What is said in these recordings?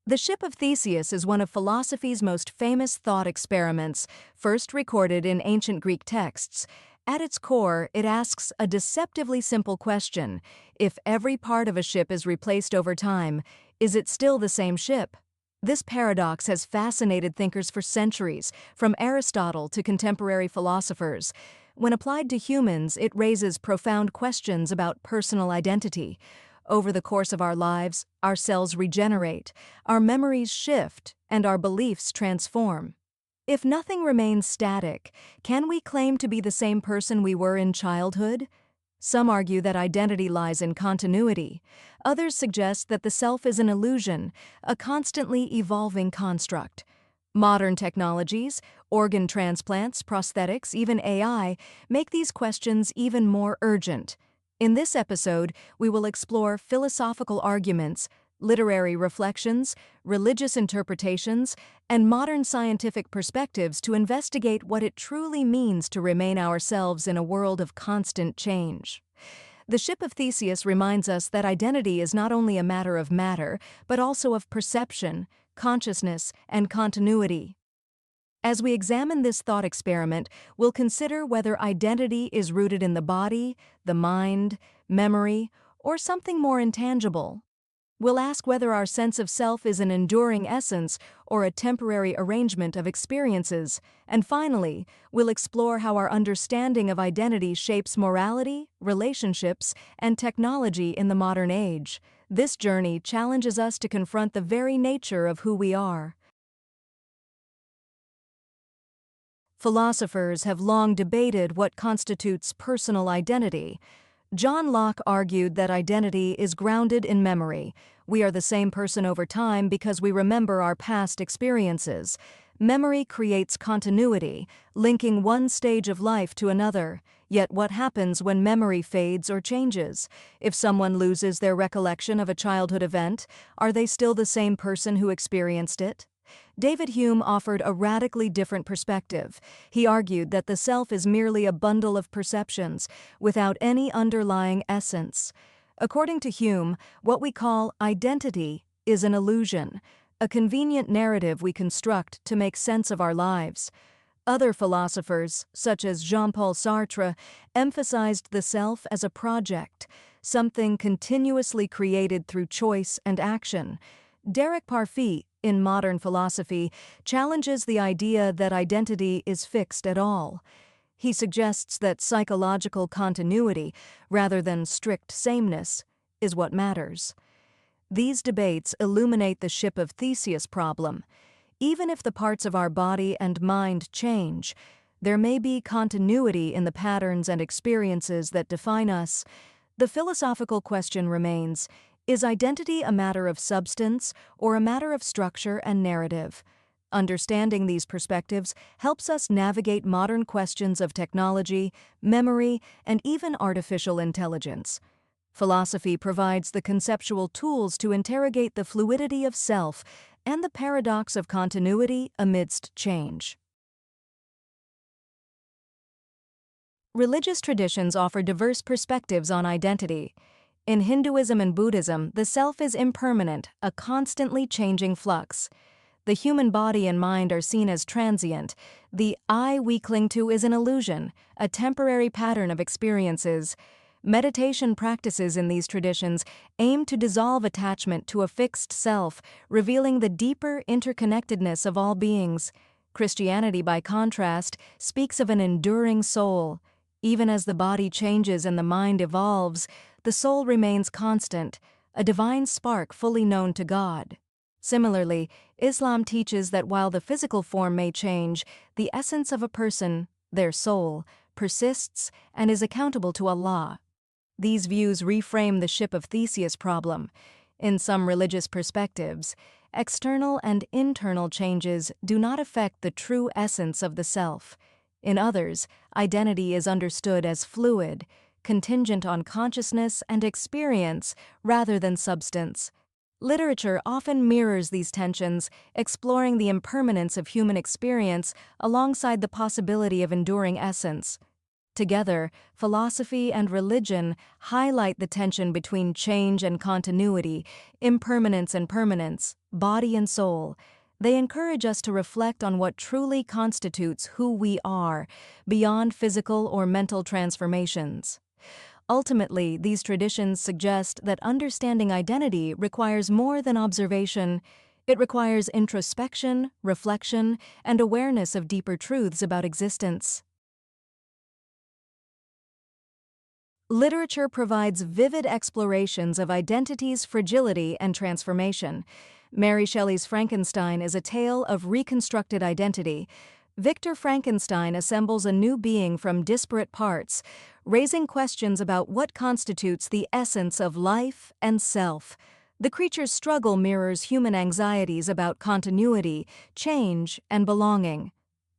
The Ship of Theseus is one of philosophy's most famous thought experiments, first recorded in ancient Greek texts. At its core, it asks a deceptively simple question: if every part of a ship is replaced over time, is it still the same ship? This paradox has fascinated thinkers for centuries, from Aristotle to contemporary philosophers. When applied to humans, it raises profound questions about personal identity. Over the course of our lives, our cells regenerate, our memories shift, and our beliefs transform. If nothing remains static, can we claim to be the same person we were in childhood? Some argue that identity lies in continuity. Others suggest that the self is an illusion, a constantly evolving construct. Modern technologies, organ transplants, prosthetics, even AI, make these questions even more urgent. In this episode, we will explore philosophical arguments, literary reflections, religious interpretations, and modern scientific perspectives to investigate what it truly means to remain ourselves in a world of constant change. The Ship of Theseus reminds us that identity is not only a matter of matter, but also of perception, consciousness, and continuity. As we examine this thought experiment, we'll consider whether identity is rooted in the body, the mind, memory, or something more intangible. We'll ask whether our sense of self is an enduring essence or a temporary arrangement of experiences. And finally, we'll explore how our understanding of identity shapes morality, relationships, and technology in the modern age. This journey challenges us to confront the very nature of who we are. Philosophers have long debated what constitutes personal identity. John Locke argued that identity is grounded in memory. We are the same person over time because we remember our past experiences. Memory creates continuity, linking one stage of life to another. Yet what happens when memory fades or changes? If someone loses their recollection of a childhood event, are they still the same person who experienced it? David Hume offered a radically different perspective. He argued that the self is merely a bundle of perceptions, without any underlying essence. According to Hume, what we call identity is an illusion, a convenient narrative we construct to make sense of our lives. Other philosophers, such as Jean-Paul Sartre, emphasized the self as a project, something continuously created through choice and action. Derek Parfit, in modern philosophy, challenges the idea that identity is fixed at all. He suggests that psychological continuity, rather than strict sameness, is what matters. These debates illuminate the Ship of Theseus problem. Even if the parts of our body and mind change, there may be continuity in the patterns and experiences that define us. The philosophical question remains: is identity a matter of substance or a matter of structure and narrative? Understanding these perspectives helps us navigate modern questions of technology, memory, and even artificial intelligence. Philosophy provides the conceptual tools to interrogate the fluidity of self and the paradox of continuity amidst change. Religious traditions offer diverse perspectives on identity. In Hinduism and Buddhism, the self is impermanent, a constantly changing flux. The human body and mind are seen as transient. The I we cling to is an illusion, a temporary pattern of experiences. Meditation practices in these traditions aim to dissolve attachment to a fixed self, revealing the deeper interconnectedness of all beings. Christianity, by contrast, speaks of an enduring soul. Even as the body changes and the mind evolves, the soul remains constant, a divine spark fully known to God. Similarly, Islam teaches that while the physical form may change, the essence of a person, their soul, persists and is accountable to Allah. These views reframe the Ship of Theseus problem. In some religious perspectives, external and internal changes do not affect the true essence of the self. In others, identity is understood as fluid, contingent on consciousness and experience rather than substance. Literature often mirrors these tensions, exploring the impermanence of human experience alongside the possibility of enduring essence. Together, philosophy and religion highlight the tension between change and continuity, impermanence and permanence, body and soul. They encourage us to reflect on what truly constitutes who we are, beyond physical or mental transformations. Ultimately, these traditions suggest that understanding identity requires more than observation. It requires introspection, reflection, and awareness of deeper truths about existence. Literature provides vivid explorations of identity's fragility and transformation. Mary Shelley's Frankenstein is a tale of reconstructed identity. Victor Frankenstein assembles a new being from disparate parts, raising questions about what constitutes the essence of life and self. The creature's struggle mirrors human anxieties about continuity, change, and belonging.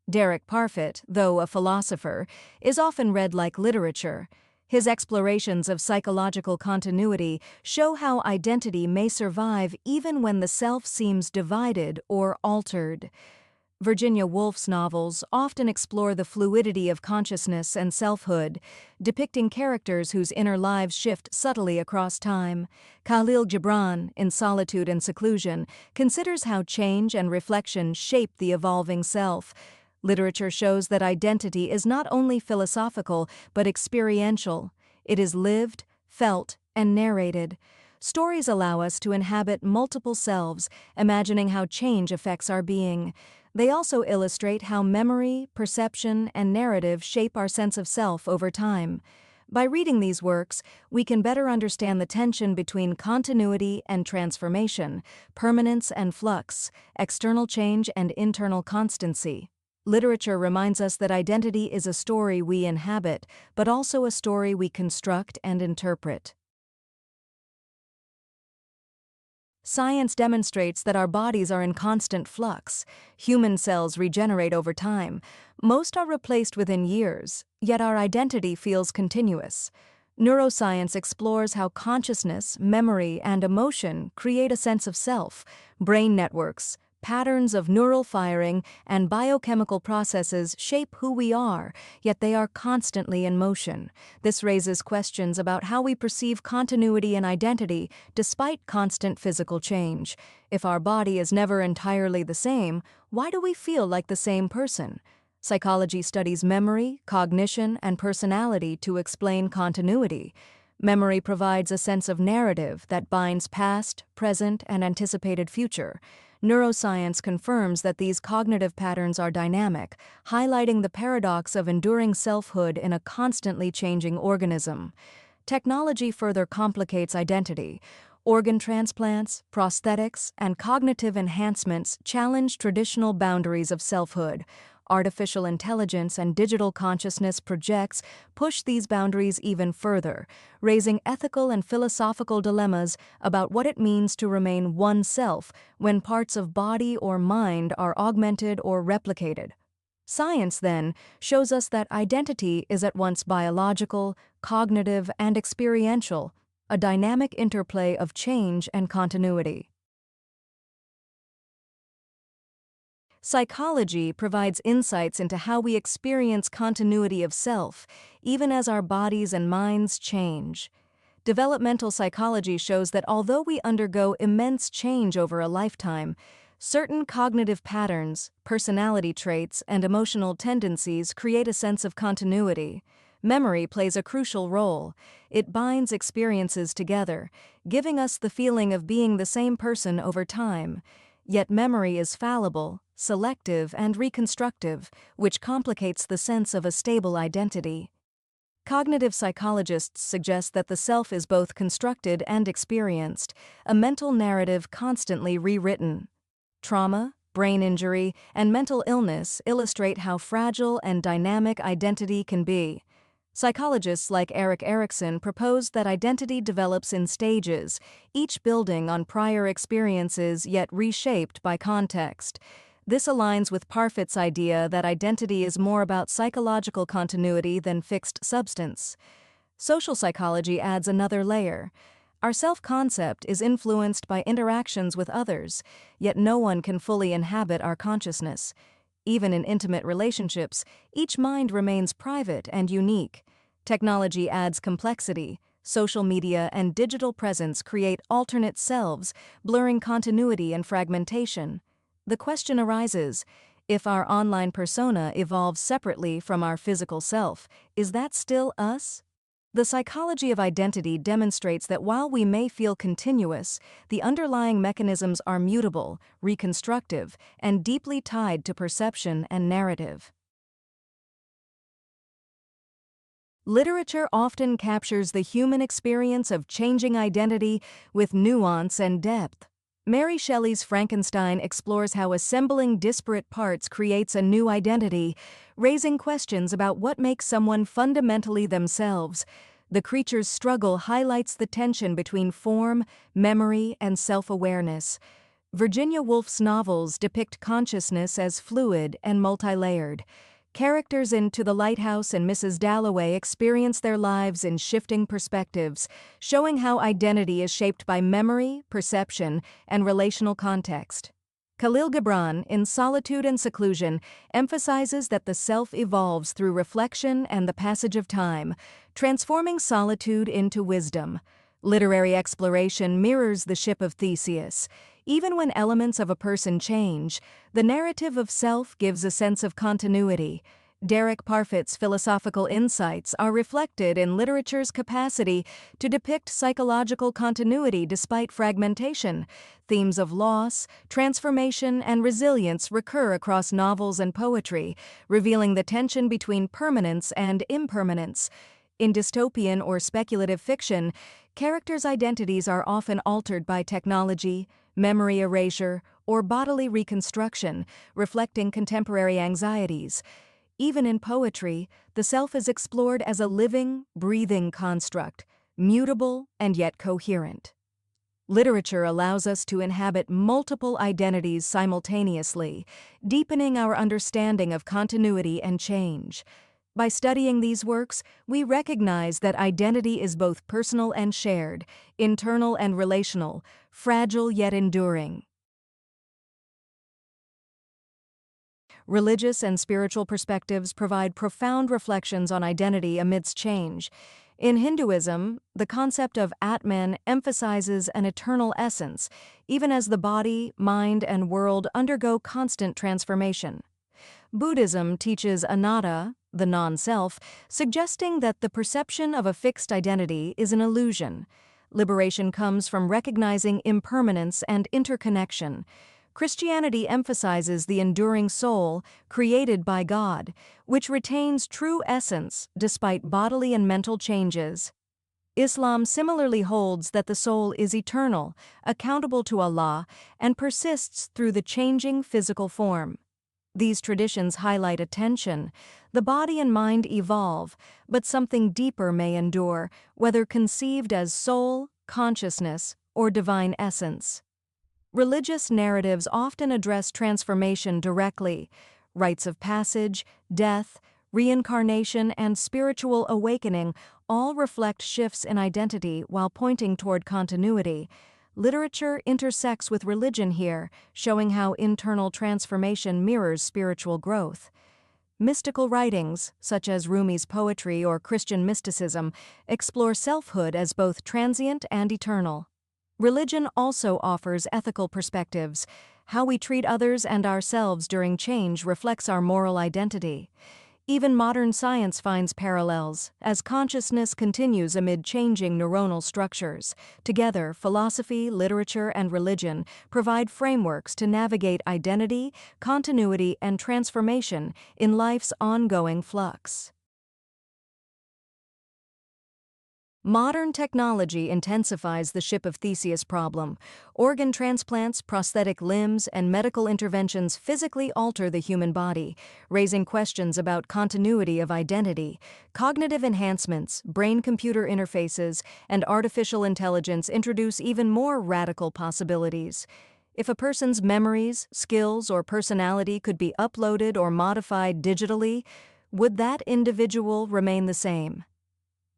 Derek Parfit, though a philosopher, is often read like literature. His explorations of psychological continuity show how identity may survive even when the self seems divided or altered. Virginia Woolf's novels often explore the fluidity of consciousness and selfhood, depicting characters whose inner lives shift subtly across time. Khalil Gibran, in Solitude and Seclusion, considers how change and reflection shape the evolving self. Literature shows that identity is not only philosophical but experiential. It is lived, felt, and narrated. Stories allow us to inhabit multiple selves, imagining how change affects our being. They also illustrate how memory, perception, and narrative shape our sense of self over time. By reading these works, we can better understand the tension between continuity and transformation, permanence and flux, external change and internal constancy. Literature reminds us that identity is a story we inhabit, but also a story we construct and interpret. Science demonstrates that our bodies are in constant flux. Human cells regenerate over time. Most are replaced within years, yet our identity feels continuous. Neuroscience explores how consciousness, memory, and emotion create a sense of self. Brain networks, patterns of neural firing, and biochemical processes shape who we are, yet they are constantly in motion. This raises questions about how we perceive continuity and identity despite constant physical change. If our body is never entirely the same, why do we feel like the same person? Psychology studies memory, cognition, and personality to explain continuity. Memory provides a sense of narrative that binds past, present, and anticipated future. Neuroscience confirms that these cognitive patterns are dynamic, highlighting the paradox of enduring selfhood in a constantly changing organism. Technology further complicates identity. Organ transplants, prosthetics, and cognitive enhancements challenge traditional boundaries of selfhood. Artificial intelligence and digital consciousness projects push these boundaries even further, raising ethical and philosophical dilemmas about what it means to remain oneself when parts of body or mind are augmented or replicated. Science, then, shows us that identity is at once biological, cognitive, and experiential, a dynamic interplay of change and continuity. Psychology provides insights into how we experience continuity of self, even as our bodies and minds change. Developmental psychology shows that although we undergo immense change over a lifetime, certain cognitive patterns, personality traits, and emotional tendencies create a sense of continuity. Memory plays a crucial role. It binds experiences together, giving us the feeling of being the same person over time. Yet memory is fallible, selective, and reconstructive, which complicates the sense of a stable identity. Cognitive psychologists suggest that the self is both constructed and experienced, a mental narrative constantly rewritten. Trauma, brain injury, and mental illness illustrate how fragile and dynamic identity can be. Psychologists like Erik Erikson propose that identity develops in stages, each building on prior experiences yet reshaped by context. This aligns with Parfit's idea that identity is more about psychological continuity than fixed substance. Social psychology adds another layer. Our self-concept is influenced by interactions with others, yet no one can fully inhabit our consciousness. Even in intimate relationships, each mind remains private and unique. Technology adds complexity. Social media and digital presence create alternate selves, blurring continuity and fragmentation. The question arises, if our online persona evolves separately from our physical self, is that still us? The psychology of identity demonstrates that while we may feel continuous, the underlying mechanisms are mutable, reconstructive, and deeply tied to perception and narrative. Literature often captures the human experience of changing identity with nuance and depth. Mary Shelley's Frankenstein explores how assembling disparate parts creates a new identity, raising questions about what makes someone fundamentally themselves. The creature's struggle highlights the tension between form, memory, and self-awareness. Virginia Woolf's novels depict consciousness as fluid and multilayered. Characters in To the Lighthouse and Mrs. Dalloway experience their lives in shifting perspectives, showing how identity is shaped by memory, perception, and relational context. Khalil Gibran, in Solitude and Seclusion, emphasizes that the self evolves through reflection and the passage of time, transforming solitude into wisdom. Literary exploration mirrors the Ship of Theseus. Even when elements of a person change, the narrative of self gives a sense of continuity. Derek Parfit's philosophical insights are reflected in literature's capacity to depict psychological continuity despite fragmentation. Themes of loss, transformation, and resilience recur across novels and poetry, revealing the tension between permanence and impermanence. In dystopian or speculative fiction, characters' identities are often altered by technology, memory erasure, or bodily reconstruction, reflecting contemporary anxieties. Even in poetry, the self is explored as a living, breathing construct, mutable and yet coherent. Literature allows us to inhabit multiple identities simultaneously, deepening our understanding of continuity and change. By studying these works, we recognize that identity is both personal and shared, internal and relational, fragile yet enduring. Religious and spiritual perspectives provide profound reflections on identity amidst change. In Hinduism, the concept of Atman emphasizes an eternal essence, even as the body, mind, and world undergo constant transformation. Buddhism teaches anatta, the non-self, suggesting that the perception of a fixed identity is an illusion. Liberation comes from recognizing impermanence and interconnection. Christianity emphasizes the enduring soul, created by God, which retains true essence despite bodily and mental changes. Islam similarly holds that the soul is eternal, accountable to Allah, and persists through the changing physical form. These traditions highlight a tension. The body and mind evolve, but something deeper may endure, whether conceived as soul, consciousness, or divine essence. Religious narratives often address transformation directly. Rites of passage, death, reincarnation, and spiritual awakening all reflect shifts in identity while pointing toward continuity. Literature intersects with religion here, showing how internal transformation mirrors spiritual growth. Mystical writings, such as Rumi's poetry or Christian mysticism, explore selfhood as both transient and eternal. Religion also offers ethical perspectives. How we treat others and ourselves during change reflects our moral identity. Even modern science finds parallels, as consciousness continues amid changing neuronal structures. Together, philosophy, literature, and religion provide frameworks to navigate identity, continuity, and transformation in life's ongoing flux. Modern technology intensifies the Ship of Theseus problem. Organ transplants, prosthetic limbs, and medical interventions physically alter the human body, raising questions about continuity of identity. Cognitive enhancements, brain-computer interfaces, and artificial intelligence introduce even more radical possibilities. If a person's memories, skills, or personality could be uploaded or modified digitally, would that individual remain the same?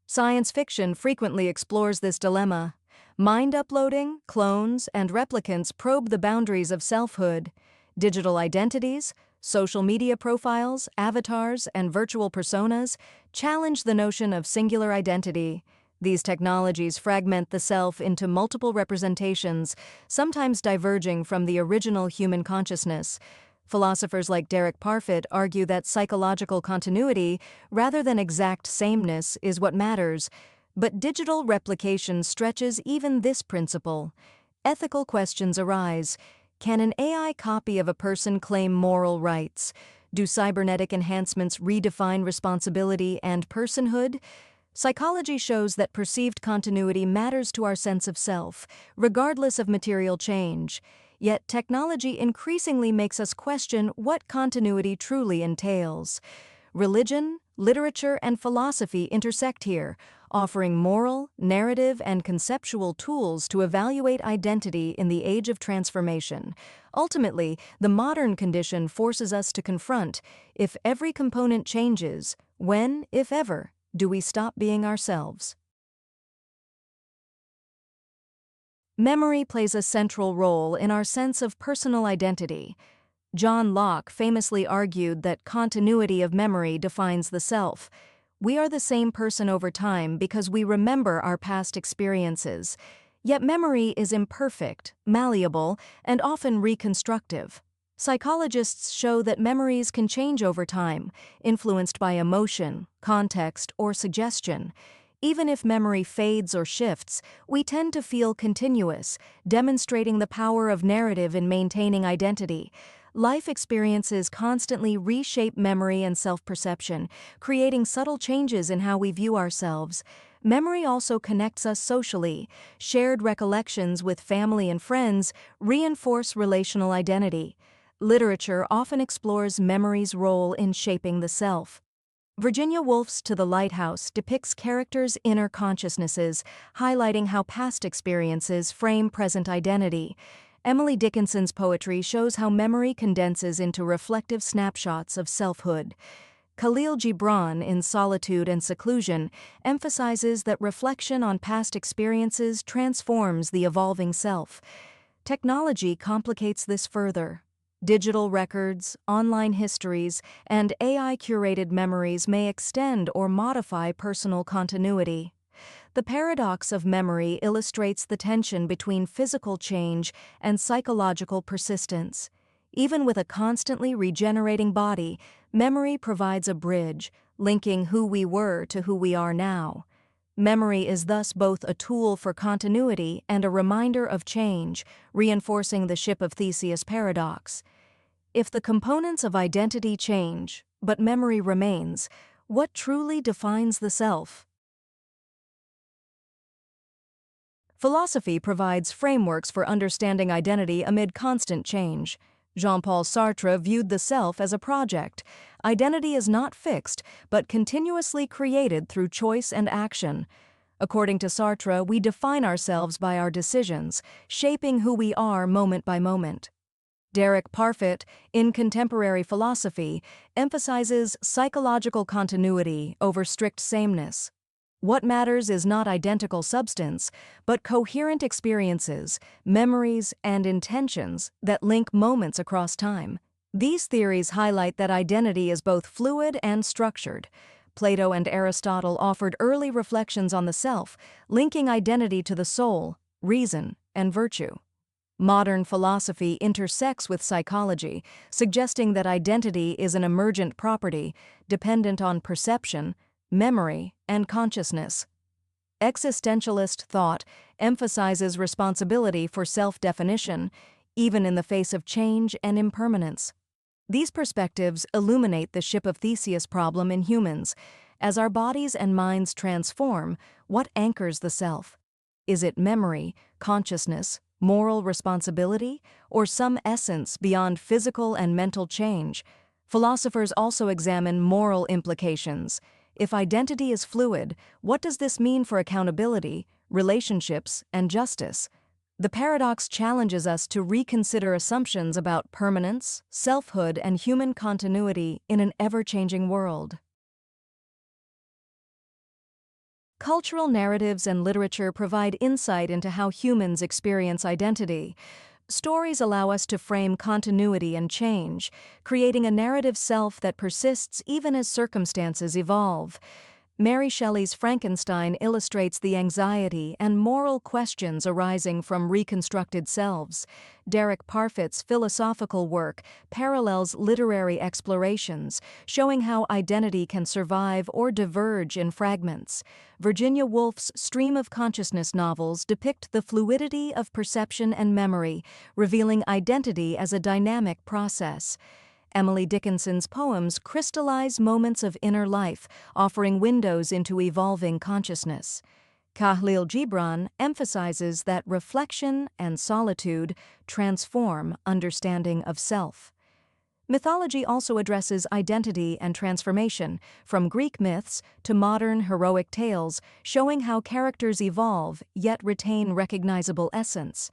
Science fiction frequently explores this dilemma. Mind uploading, clones, and replicants probe the boundaries of selfhood. Digital identities, Social media profiles, avatars, and virtual personas challenge the notion of singular identity. These technologies fragment the self into multiple representations, sometimes diverging from the original human consciousness. Philosophers like Derek Parfit argue that psychological continuity, rather than exact sameness, is what matters. But digital replication stretches even this principle. Ethical questions arise. Can an AI copy of a person claim moral rights? Do cybernetic enhancements redefine responsibility and personhood? Psychology shows that perceived continuity matters to our sense of self, regardless of material change. Yet technology increasingly makes us question what continuity truly entails. Religion, literature, and philosophy intersect here, offering moral, narrative, and conceptual tools to evaluate identity in the age of transformation. Ultimately, the modern condition forces us to confront: if every component changes, when, if ever, do we stop being ourselves? Memory plays a central role in our sense of personal identity. John Locke famously argued that continuity of memory defines the self. We are the same person over time because we remember our past experiences. Yet memory is imperfect, malleable, and often reconstructive. Psychologists show that memories can change over time, influenced by emotion, context, or suggestion. Even if memory fades or shifts, we tend to feel continuous, demonstrating the power of narrative in maintaining identity. Life experiences constantly reshape memory and self-perception, creating subtle changes in how we view ourselves. Memory also connects us socially. Shared recollections with family and friends reinforce relational identity. Literature often explores memory's role in shaping the self. Virginia Woolf's To the Lighthouse depicts characters' inner consciousnesses, highlighting how past experiences frame present identity. Emily Dickinson's poetry shows how memory condenses into reflective snapshots of selfhood. Khalil Gibran, in Solitude and Seclusion, emphasizes that reflection on past experiences transforms the evolving self. Technology complicates this further. Digital records, online histories, and AI-curated memories may extend or modify personal continuity. The paradox of memory illustrates the tension between physical change and psychological persistence. Even with a constantly regenerating body, memory provides a bridge, linking who we were to who we are now. Memory is thus both a tool for continuity and a reminder of change, reinforcing the Ship of Theseus paradox. If the components of identity change, but memory remains, what truly defines the self? Philosophy provides frameworks for understanding identity amid constant change. Jean-Paul Sartre viewed the self as a project. Identity is not fixed, but continuously created through choice and action. According to Sartre, we define ourselves by our decisions, shaping who we are moment by moment. Derek Parfit, in Contemporary Philosophy, emphasizes psychological continuity over strict sameness. What matters is not identical substance, but coherent experiences, memories, and intentions that link moments across time. These theories highlight that identity is both fluid and structured. Plato and Aristotle offered early reflections on the self, linking identity to the soul, reason, and virtue. Modern philosophy intersects with psychology, suggesting that identity is an emergent property, dependent on perception, memory, and consciousness. Existentialist thought emphasizes responsibility for self-definition, even in the face of change and impermanence. These perspectives illuminate the Ship of Theseus problem in humans. As our bodies and minds transform, what anchors the self? Is it memory, consciousness, moral responsibility, or some essence beyond physical and mental change? Philosophers also examine moral implications. If identity is fluid, what does this mean for accountability, relationships, and justice? The paradox challenges us to reconsider assumptions about permanence, selfhood, and human continuity in an ever-changing world. Cultural narratives and literature provide insight into how humans experience identity. Stories allow us to frame continuity and change, creating a narrative self that persists even as circumstances evolve. Mary Shelley's Frankenstein illustrates the anxiety and moral questions arising from reconstructed selves. Derek Parfit's philosophical work parallels literary explorations, showing how identity can survive or diverge in fragments. Virginia Woolf's stream of consciousness novels depict the fluidity of perception and memory, revealing identity as a dynamic process. Emily Dickinson's poems crystallize moments of inner life, offering windows into evolving consciousness. Khalil Gibran emphasizes that reflection and solitude transform understanding of self. Mythology also addresses identity and transformation, from Greek myths to modern heroic tales, showing how characters evolve yet retain recognizable essence.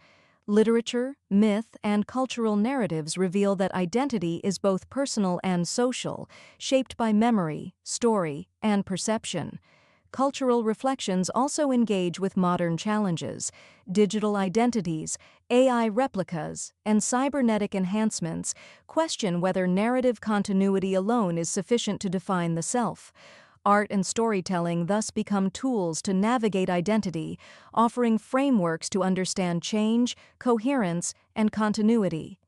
Literature, myth, and cultural narratives reveal that identity is both personal and social, shaped by memory, story, and perception. Cultural reflections also engage with modern challenges. Digital identities, AI replicas, and cybernetic enhancements question whether narrative continuity alone is sufficient to define the self. Art and storytelling thus become tools to navigate identity, offering frameworks to understand change, coherence, and continuity.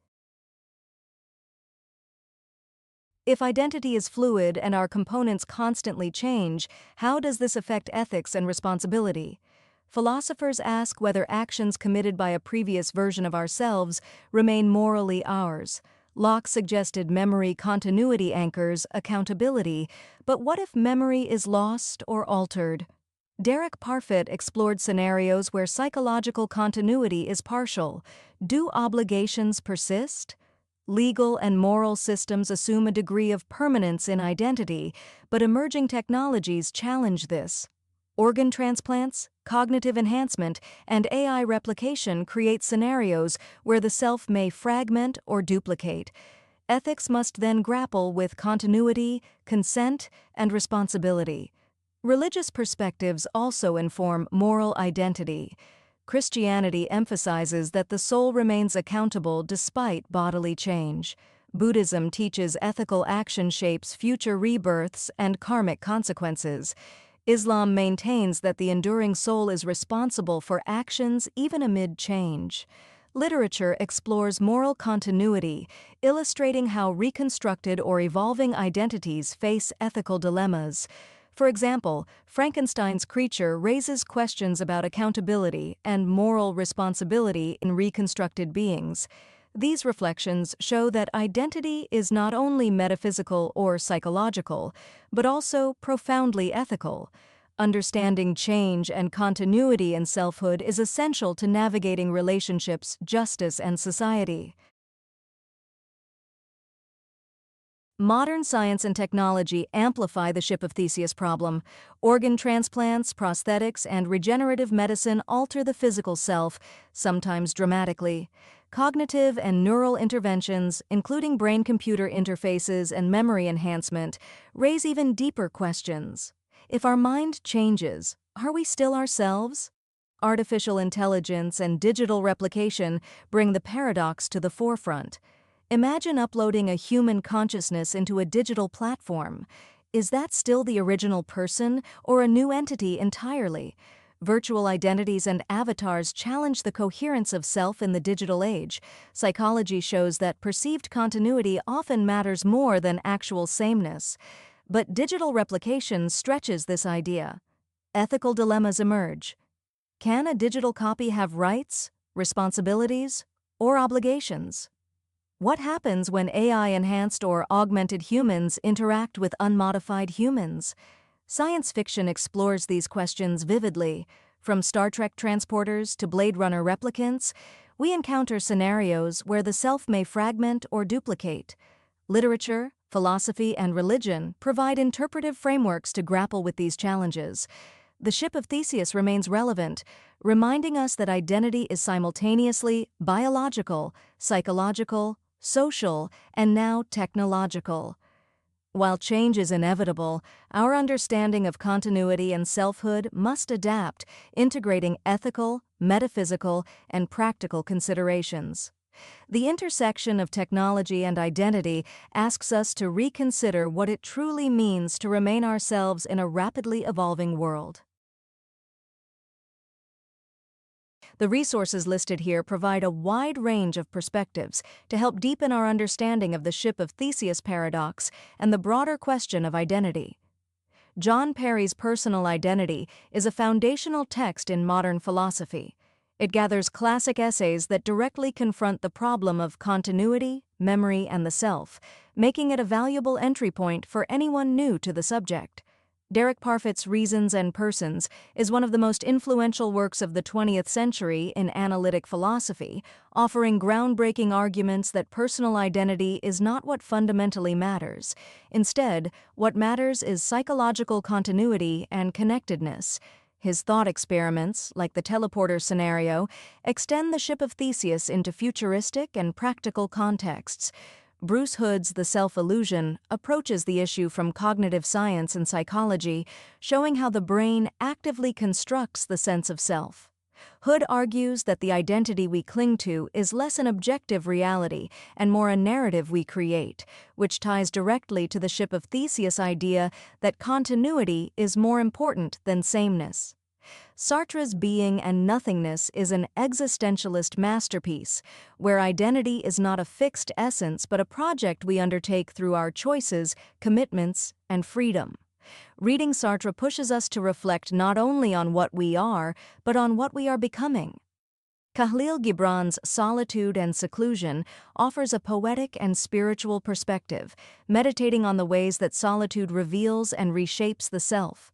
If identity is fluid and our components constantly change, how does this affect ethics and responsibility? Philosophers ask whether actions committed by a previous version of ourselves remain morally ours. Locke suggested memory continuity anchors accountability, but what if memory is lost or altered? Derek Parfit explored scenarios where psychological continuity is partial. Do obligations persist? Legal and moral systems assume a degree of permanence in identity, but emerging technologies challenge this. Organ transplants, cognitive enhancement, and AI replication create scenarios where the self may fragment or duplicate. Ethics must then grapple with continuity, consent, and responsibility. Religious perspectives also inform moral identity. Christianity emphasizes that the soul remains accountable despite bodily change. Buddhism teaches ethical action shapes future rebirths and karmic consequences. Islam maintains that the enduring soul is responsible for actions even amid change. Literature explores moral continuity, illustrating how reconstructed or evolving identities face ethical dilemmas. For example, Frankenstein's creature raises questions about accountability and moral responsibility in reconstructed beings. These reflections show that identity is not only metaphysical or psychological, but also profoundly ethical. Understanding change and continuity in selfhood is essential to navigating relationships, justice, and society. Modern science and technology amplify the Ship of Theseus problem. Organ transplants, prosthetics, and regenerative medicine alter the physical self, sometimes dramatically. Cognitive and neural interventions, including brain-computer interfaces and memory enhancement, raise even deeper questions. If our mind changes, are we still ourselves? Artificial intelligence and digital replication bring the paradox to the forefront. Imagine uploading a human consciousness into a digital platform. Is that still the original person or a new entity entirely? Virtual identities and avatars challenge the coherence of self in the digital age. Psychology shows that perceived continuity often matters more than actual sameness. But digital replication stretches this idea. Ethical dilemmas emerge. Can a digital copy have rights, responsibilities, or obligations? What happens when AI-enhanced or augmented humans interact with unmodified humans? Science fiction explores these questions vividly. From Star Trek transporters to Blade Runner replicants, we encounter scenarios where the self may fragment or duplicate. Literature, philosophy, and religion provide interpretive frameworks to grapple with these challenges. The Ship of Theseus remains relevant, reminding us that identity is simultaneously biological, psychological, social, and now technological. While change is inevitable, our understanding of continuity and selfhood must adapt, integrating ethical, metaphysical, and practical considerations. The intersection of technology and identity asks us to reconsider what it truly means to remain ourselves in a rapidly evolving world. The resources listed here provide a wide range of perspectives to help deepen our understanding of the Ship of Theseus paradox and the broader question of identity. John Perry's Personal Identity is a foundational text in modern philosophy. It gathers classic essays that directly confront the problem of continuity, memory, and the self, making it a valuable entry point for anyone new to the subject. Derek Parfit's Reasons and Persons is one of the most influential works of the 20th century in analytic philosophy, offering groundbreaking arguments that personal identity is not what fundamentally matters. Instead, what matters is psychological continuity and connectedness. His thought experiments, like the teleporter scenario, extend the Ship of Theseus into futuristic and practical contexts. Bruce Hood's The Self-Illusion approaches the issue from cognitive science and psychology, showing how the brain actively constructs the sense of self. Hood argues that the identity we cling to is less an objective reality and more a narrative we create, which ties directly to the Ship of Theseus idea that continuity is more important than sameness. Sartre's Being and Nothingness is an existentialist masterpiece, where identity is not a fixed essence but a project we undertake through our choices, commitments, and freedom. Reading Sartre pushes us to reflect not only on what we are, but on what we are becoming. Khalil Gibran's Solitude and Seclusion offers a poetic and spiritual perspective, meditating on the ways that solitude reveals and reshapes the self.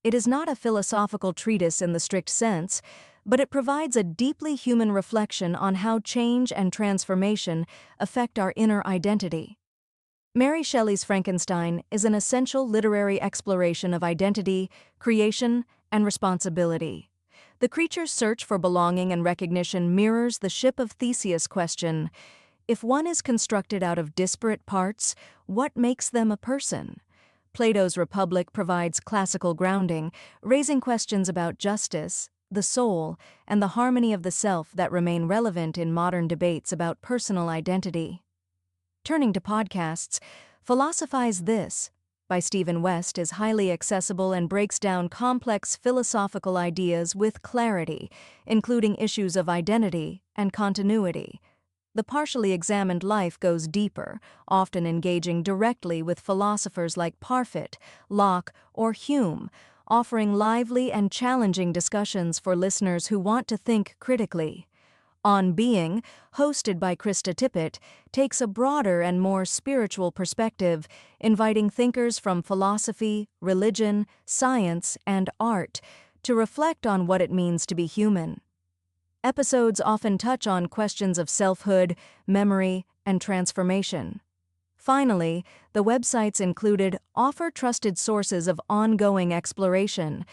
It is not a philosophical treatise in the strict sense, but it provides a deeply human reflection on how change and transformation affect our inner identity. Mary Shelley's Frankenstein is an essential literary exploration of identity, creation, and responsibility. The creature's search for belonging and recognition mirrors the Ship of Theseus question: if one is constructed out of disparate parts, what makes them a person? Plato's Republic provides classical grounding, raising questions about justice, the soul, and the harmony of the self that remain relevant in modern debates about personal identity. Turning to podcasts, Philosophize This by Stephen West is highly accessible and breaks down complex philosophical ideas with clarity, including issues of identity and continuity. The Partially Examined Life goes deeper, often engaging directly with philosophers like Parfit, Locke, or Hume, offering lively and challenging discussions for listeners who want to think critically. On Being, hosted by Krista Tippett, takes a broader and more spiritual perspective, inviting thinkers from philosophy, religion, science, and art to reflect on what it means to be human. Episodes often touch on questions of selfhood, memory, and transformation. Finally, the websites included offer trusted sources of ongoing exploration.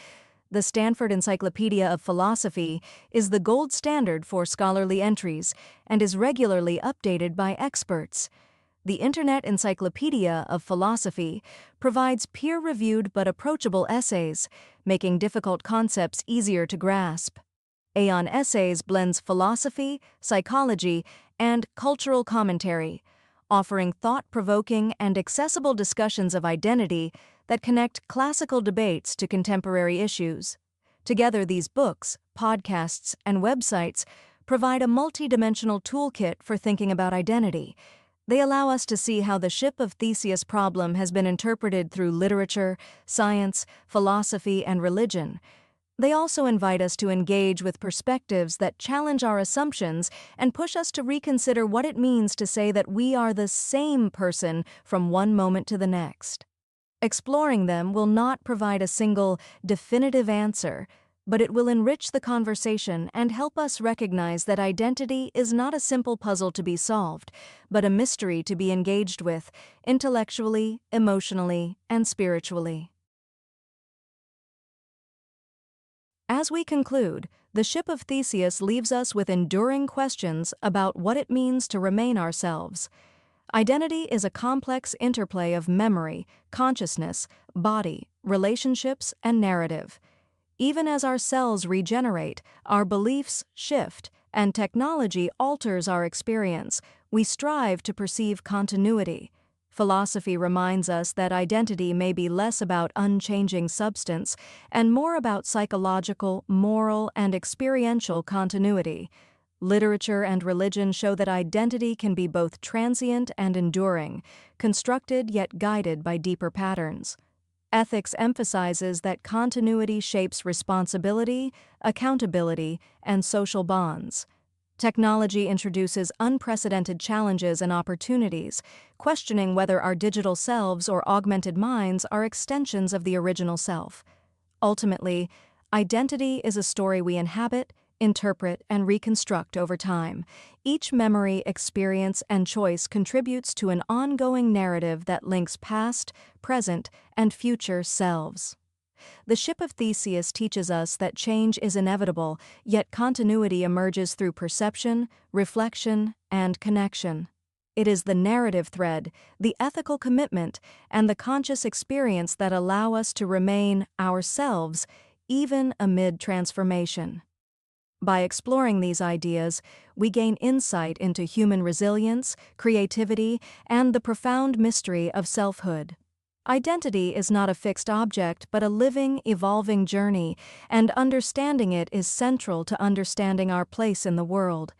The Stanford Encyclopedia of Philosophy is the gold standard for scholarly entries and is regularly updated by experts. The Internet Encyclopedia of Philosophy provides peer-reviewed but approachable essays, making difficult concepts easier to grasp. Aeon Essays blends philosophy, psychology, and cultural commentary, offering thought-provoking and accessible discussions of identity that connect classical debates to contemporary issues. Together, these books, podcasts, and websites provide a multidimensional toolkit for thinking about identity. They allow us to see how the Ship of Theseus problem has been interpreted through literature, science, philosophy, and religion. They also invite us to engage with perspectives that challenge our assumptions and push us to reconsider what it means to say that we are the same person from one moment to the next. Exploring them will not provide a single, definitive answer, but it will enrich the conversation and help us recognize that identity is not a simple puzzle to be solved, but a mystery to be engaged with, intellectually, emotionally, and spiritually. As we conclude, the Ship of Theseus leaves us with enduring questions about what it means to remain ourselves. Identity is a complex interplay of memory, consciousness, body, relationships, and narrative. Even as our cells regenerate, our beliefs shift, and technology alters our experience, we strive to perceive continuity. Philosophy reminds us that identity may be less about unchanging substance and more about psychological, moral, and experiential continuity. Literature and religion show that identity can be both transient and enduring, constructed yet guided by deeper patterns. Ethics emphasizes that continuity shapes responsibility, accountability, and social bonds. Technology introduces unprecedented challenges and opportunities, questioning whether our digital selves or augmented minds are extensions of the original self. Ultimately, identity is a story we inhabit, interpret, and reconstruct over time. Each memory, experience, and choice contributes to an ongoing narrative that links past, present, and future selves. The Ship of Theseus teaches us that change is inevitable, yet continuity emerges through perception, reflection, and connection. It is the narrative thread, the ethical commitment, and the conscious experience that allow us to remain ourselves, even amid transformation. By exploring these ideas, we gain insight into human resilience, creativity, and the profound mystery of selfhood. Identity is not a fixed object, but a living, evolving journey, and understanding it is central to understanding our place in the world.